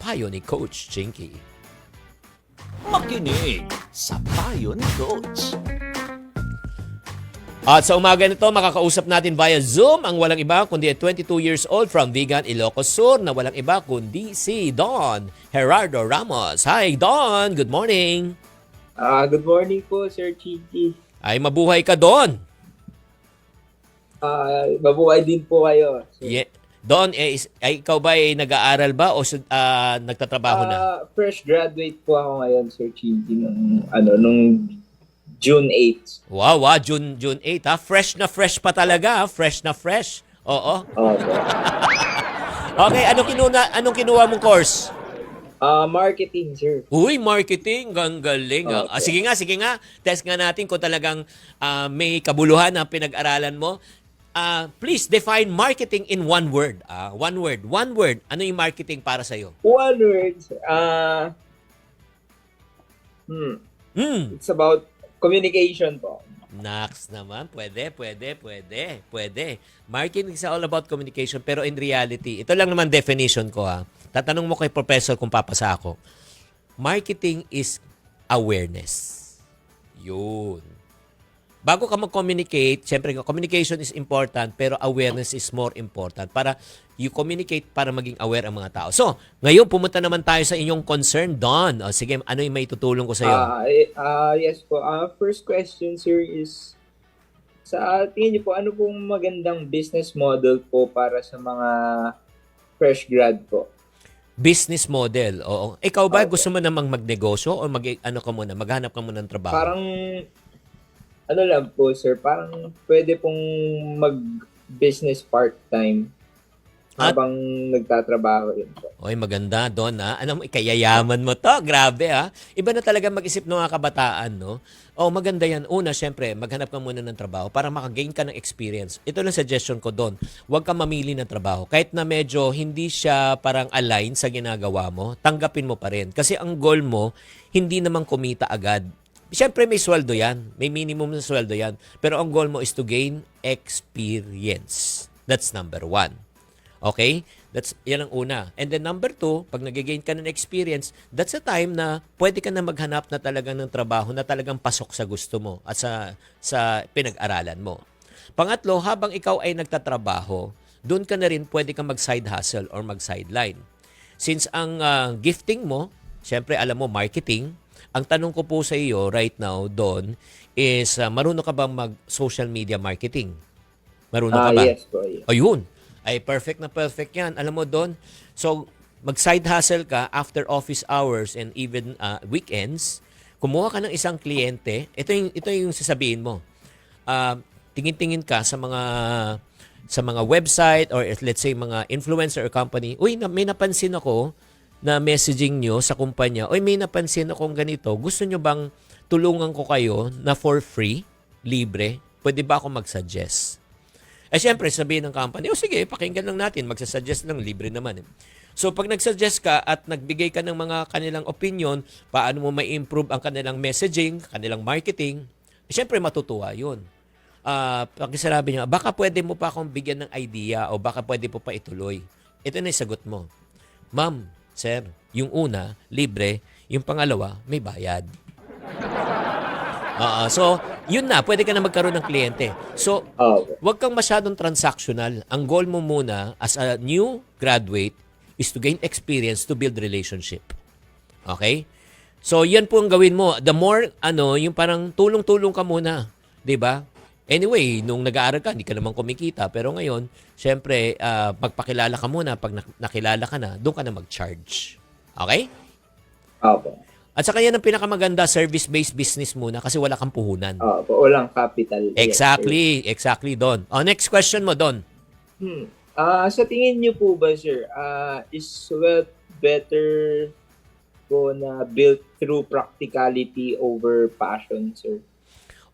payo ni Coach Chinky. Makinig sa payo ni Coach. At sa umaga nito, makakausap natin via Zoom ang walang iba kundi 22 years old from Vigan, Ilocos Sur na walang iba kundi si Don Gerardo Ramos. Hi Don, good morning. Good morning po, Sir Chiki. Ay mabuhay ka Don. Mabuhay din po kayo. Yeah. Don, ikaw ba ay nag-aaral ba o nagtatrabaho na? Fresh graduate po ako ngayon, Sir Chiki, nung June 8. Wow, June 8 ha. Fresh na fresh pa talaga, ha? Fresh na fresh. Oo. Okay. Okay, anong kinuha mong course? Marketing, sir. Uy, marketing, galing. Okay. Sige nga. Test nga natin kung talagang may kabuluhan na pinag-aralan mo. Please define marketing in one word. One word. Ano yung marketing para sa'yo? One word. It's about communication po. Next naman, pwede. Marketing is all about communication, pero in reality, ito lang naman definition ko ha. Tatanong mo kay professor kung papasa ako. Marketing is awareness. Yun. Bago ka mag-communicate, syempre communication is important, pero awareness is more important. Para you communicate para maging aware ang mga tao. So, ngayon pumunta naman tayo sa inyong concern, Don. O, sige, ano yung may tutulong ko sa iyo? Yes po. First question, sir, is sa tingin niyo po, ano pong magandang business model po para sa mga fresh grad po? Business model. Oo. Ikaw ba Okay. gusto mo namang magnegosyo o maghanap ka muna ng trabaho? Parang, ano lang po, sir, parang pwede pong mag-business part-time habang nagtatrabaho rin po. Oy, maganda, Don, ha? Ano mo, ikayayaman mo to. Grabe, ha? Iba na talaga mag-isip ng mga kabataan, no? Oh, maganda yan. Una, syempre, maghanap ka muna ng trabaho para makagain ka ng experience. Ito lang suggestion ko, Don. Huwag ka mamili ng trabaho. Kahit na medyo hindi siya parang align sa ginagawa mo, tanggapin mo pa rin. Kasi ang goal mo, hindi naman kumita agad. Siyempre, may sweldo yan. May minimum na sweldo yan. Pero ang goal mo is to gain experience. That's number one. Okay? Yan ang una. And then number two, pag nag-gain ka ng experience, that's a time na pwede ka na maghanap na talagang ng trabaho na talagang pasok sa gusto mo at sa pinag-aralan mo. Pangatlo, habang ikaw ay nagtatrabaho, doon ka na rin pwede kang mag-side hustle or mag-sideline. Since ang gifting mo, syempre alam mo, marketing, ang tanong ko po sa iyo right now, Don, is marunong ka bang mag-social media marketing? Marunong ka ba? Yes po. Yes. Ayun. Ay, perfect na perfect yan. Alam mo, Don, so mag-side hustle ka after office hours and even weekends, kumuha ka ng isang kliyente, ito yung sasabihin mo. Tingin-tingin ka sa mga website or let's say mga influencer or company. Uy, may napansin ako na messaging nyo sa kumpanya. Uy, may napansin akong ganito. Gusto nyo bang tulungan ko kayo na for free, libre? Pwede ba ako mag-suggest? Siyempre, sabihin ng company, sige, pakinggan lang natin, magsasuggest lang, libre naman. So, pag nagsuggest ka at nagbigay ka ng mga kanilang opinion, paano mo may improve ang kanilang messaging, kanilang marketing, siyempre, matutuwa yun. Pag sinabi niya, baka pwede mo pa akong bigyan ng idea o baka pwede po pa ituloy. Ito na yung sagot mo. Ma'am, sir, yung una, libre, yung pangalawa, may bayad. So, yun na, pwede ka na magkaroon ng kliyente. So, wag kang masyadong transactional. Ang goal mo muna as a new graduate is to gain experience to build relationship. Okay? So, yan po ang gawin mo. The more, yung parang tulong-tulong ka muna. 'Di ba? Anyway, nung nag-aaral ka, hindi ka naman kumikita. Pero ngayon, syempre, magpakilala ka muna. Pag nakilala ka na, doon ka na mag-charge. Okay? Opo. At saka yan ang pinakamaganda, service-based business muna kasi wala kang puhunan. Walang capital. Exactly, Don. Next question mo, Don. Sa tingin niyo po ba, sir, is wealth better po na built through practicality over passion, sir?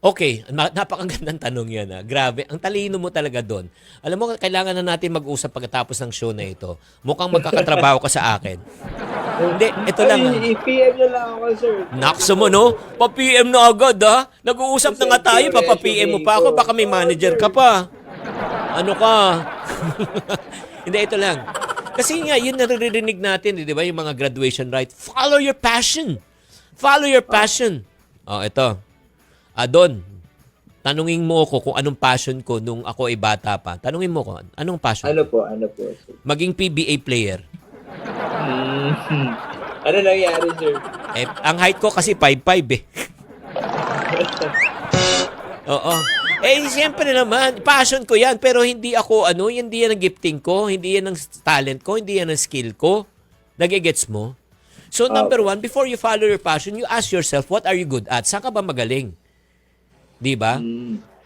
Okay, napakagandang tanong yan. Grabe, ang talino mo talaga doon. Alam mo, kailangan na natin mag-usap pagkatapos ng show na ito. Mukhang magkakatrabaho ka sa akin. Hindi, ito lang. I-PM nyo lang ako, sir. Nakso mo, no? Pa-PM na agad, ha? Nag-uusap na nga tayo, pa-PM mo pa ako. Baka may manager ka pa. Ano ka? Hindi, ito lang. Kasi nga, yun naririnig natin, di ba? Yung mga graduation rite. Follow your passion. Follow your passion. Oh, ito. Don, tanungin mo ko kung anong passion ko nung ako ay bata pa. Tanungin mo ko, anong passion? Ano po, sir? Maging PBA player. Ano nangyari, sir? Eh, ang height ko kasi 5'5" eh. Oo. Eh, siyempre naman, passion ko yan, pero hindi ako, hindi yan ang gifting ko, hindi yan ang talent ko, hindi yan ang skill ko. Nagigets mo? So, number one, before you follow your passion, you ask yourself, what are you good at? Saan ka ba magaling? Di ba?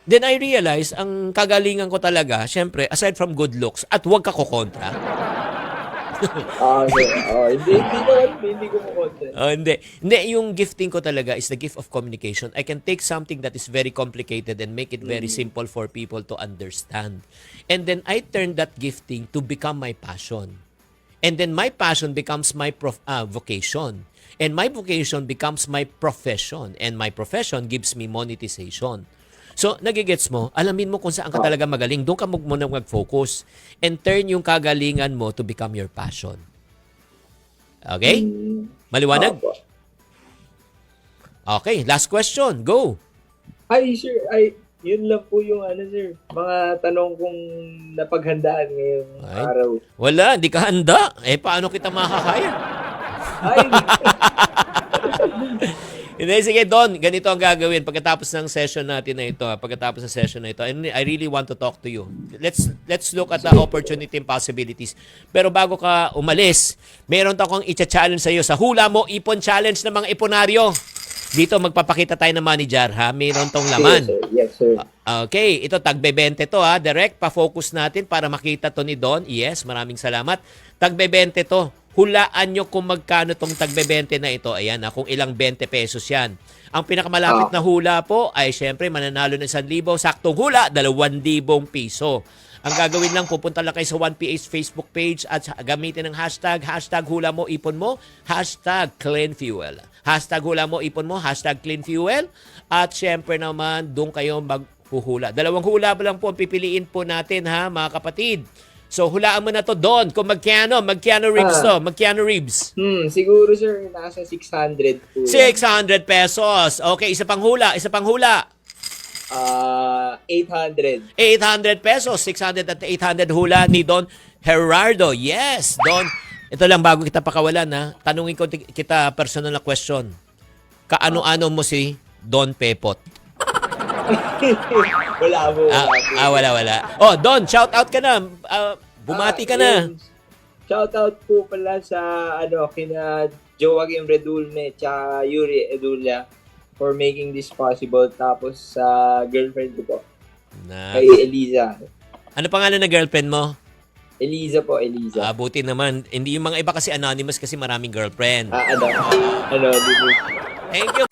Then I realize, ang kagalingan ko talaga, siyempre, aside from good looks, at huwag ka kukontra. Sir. Hindi ko po content. Hindi. Hindi, yung gifting ko talaga is the gift of communication. I can take something that is very complicated and make it very simple for people to understand. And then I turn that gifting to become my passion. And then my passion becomes my vocation. And my vocation becomes my profession. And my profession gives me monetization. So, nagigets mo, alamin mo kung saan ka talaga magaling. Doon ka muna mag-focus. And turn yung kagalingan mo to become your passion. Okay? Maliwanag? Okay, last question. Go. Ay, sir. Yun lang po yung sir. Mga tanong kong napaghandaan ngayong Ay. araw. Wala, hindi ka handa. Eh, paano kita makakaya? Ay, Hindi, sige, Don, ganito ang gagawin pagkatapos ng session natin na ito. Pagkatapos ng session na ito, I really want to talk to you. Let's look at the opportunity and possibilities. Pero bago ka umalis, meron akong i-challenge sa iyo sa Hula Mo Ipon Challenge ng mga iponaryo. Dito, magpapakita tayo ng money jar, ha? Meron tong laman. Yes, sir. Okay, ito tagbe-20 to, ha. Direct, pa-focus natin para makita to ni Don. Yes, maraming salamat. Tagbe-20 to. Hulaan nyo kung magkano tong tagbe-20 na ito. Ayan, kung ilang 20 pesos yan. Ang pinakamalapit na hula po ay syempre mananalo ng 1,000. Saktong hula, 2,000 piso. Ang gagawin lang, pupunta lang kayo sa 1PH Facebook page at gamitin ng hashtag hula mo, ipon mo, hashtag clean fuel. Hashtag hula mo, ipon mo, hashtag clean fuel. At syempre naman, doon kayo maghuhula. 2 hula lang po ang pipiliin po natin, ha, mga kapatid. So, hulaan mo na to, Don. Kung magkano ribs to. Magkano ribs? Siguro, sir, nasa 600 po. 600 pesos. Okay, isa pang hula. 800. 800 pesos. 600 at 800 hula ni Don Gerardo. Yes, Don. Ito lang, bago kita pakawalan, ha. Tanungin ko kita personal na question. Kaano-ano mo si Don Pepot? Wala po. Wala. Oh, Don, shout out ka na. Bumati ka na. Shout out po pala sa kina Joaquim Redulme tsaka Yuri Edulia for making this possible. Tapos sa girlfriend ko po. Kay Eliza. Ano pangalan ng girlfriend mo? Eliza po, Eliza. Buti naman. Hindi yung mga iba kasi anonymous kasi maraming girlfriend. Di po. Thank you,